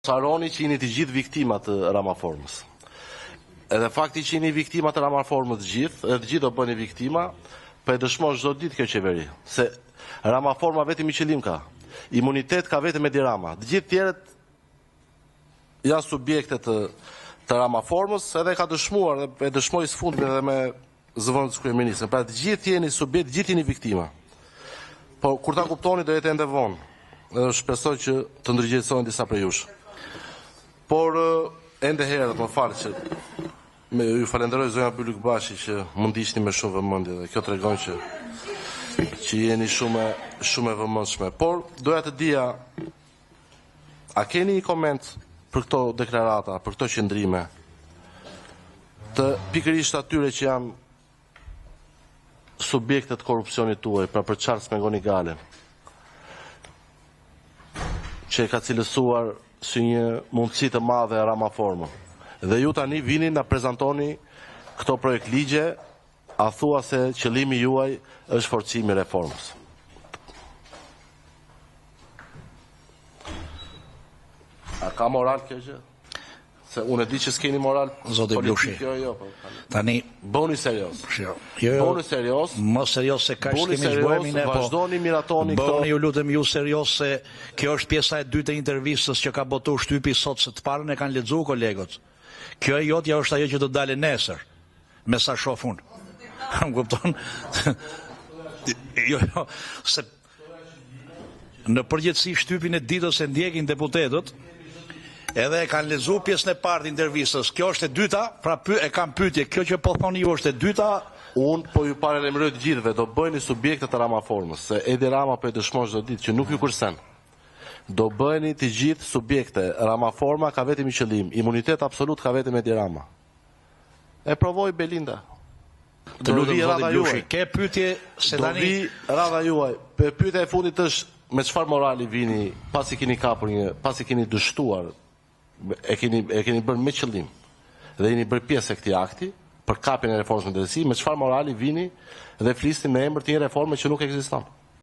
Saroni që jeni të gjithë viktimat të Ramaformës. Edhe fakti që jeni viktimat të Ramaformës të gjithë do bëni viktima, për e dëshmon çdo ditë kjo qeveri. Se Ramaforma vetëm i qëllim ka. Imunitet ka vetëm Edi Rama. Të gjithë tjerët janë subjekte të Ramaformës, edhe ka dëshmuar, e dëshmoi së fundmi edhe me zëvendës kryeministrin. Pra të gjithë jeni subjekt, të gjithë jeni viktima. Po kur ta kuptoni do jetë ende vonë. Edhe shpresoj që të ndërgjegjësohen disa prej jush. Por ende herët më falë që ju falenderoj zonja Byllykbashi që më ndiqni me shumë vëmendje dhe kjo tregon që jeni shumë e vëmendshme. Por doja të dija, a keni një koment për këto deklarata, për këto qëndrime të pikërisht atyre që janë subjektet korrupsionit tuaj, pra për Charles Mengoni Gale, që e ka cilësuar si një mundësi të madhe e Ramaformës. Dhe ju tani vini na prezantoni këto projekt ligje, a thua se qëllimi juaj është forcimi i reformës. A ka moral kjo gjë? Se unë e di që s'keni moral politik, jo. Tani bëni serios. Bëni serios. Më serios se kaq kemi zgjuarmi ne, po. Vazhdoni miratoni këto. Bëni ju lutem ju serios se kjo është pjesa e dytë e intervistës që ka botuar shtypi sot, se të parën e kanë lexuar kolegët. Kjo e jotja është ajo që do dalë nesër, me sa shoh unë. Më kupton? Jo, se në përgjithësi shtypin e ditës e ndjekin deputetët, edhe e kanë lexuar pjesën e parë të intervistës. Kjo është e dyta, pra e kam pyetje, kjo që po thoni ju është e dyta. Unë po ju paralajmëroj të gjithëve, do bëheni subjekte të Ramaformës, se Edi Rama po e dëshmon çdo ditë që nuk ju kërcen. Do bëheni të gjithë subjekte. Ramaforma ka vetëm një qëllim, imunitet absolut ka vetëm Edi Rama. E provoi Belinda. Të lutem zoti Blushi, ke pyetje se tani do vi radha juaj. Pyetja e fundit është me çfarë morali vini pasi keni kapur pasi keni dështuar, e keni bërë me qëllim dhe jeni bërë pjesë e këtij akti për kapjen e reformës në drejtësi, me çfarë morali vini dhe flisni në emër të një reforme që nuk ekziston.